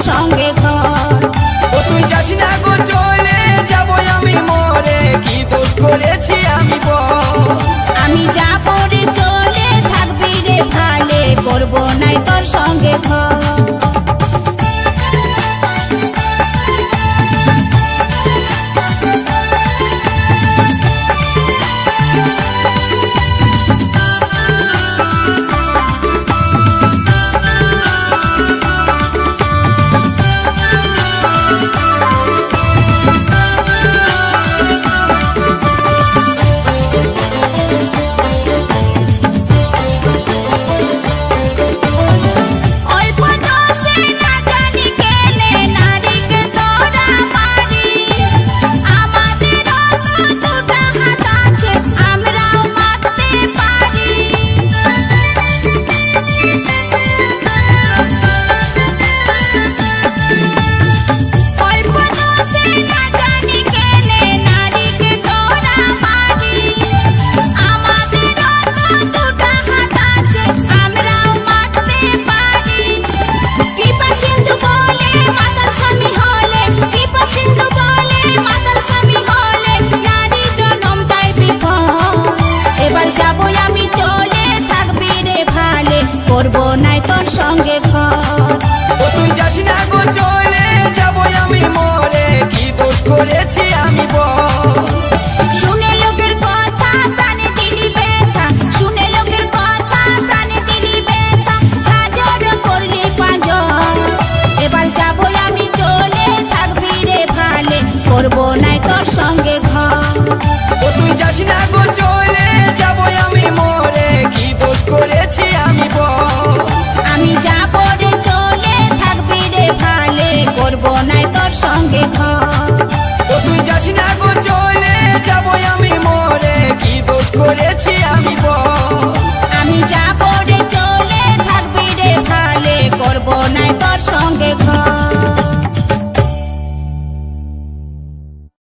সঙ্গে ঘর। ও তুই যাস না গো চলে যাবো আমি মরে, কি দোষ করেছি আমি বল। আমি যাব রে চলে থাকবি রে ভালে, করবো নাই তোর সঙ্গে ঘর। করবো নাই তোর সঙ্গে ঘর। ও তুই যাস না গো চলে যাবো আমি মরে, কি দোষ করেছি আমি বল। শুনে লোকের কথা প্রাণে দিলি ব্যথা, শুনে লোকের কথা প্রাণে দিলি ব্যথা, ঝাঁঝর করলি পাঁজর। এবার যাবো আমি চলে থাকবি রে ভালে, করবো নাই তোর সঙ্গে ঘর। ও তুই যাস না গো চলে যাবো আমি মরে, কি দোষ করেছি আমি বল। আমি যাব রে চলে থাকবি রে ভালে, করবো নাই তোর সঙ্গে ঘর। ও তুই যাস না গো চলে যাবো আমি মরে, কি দোষ করেছি আমি বল।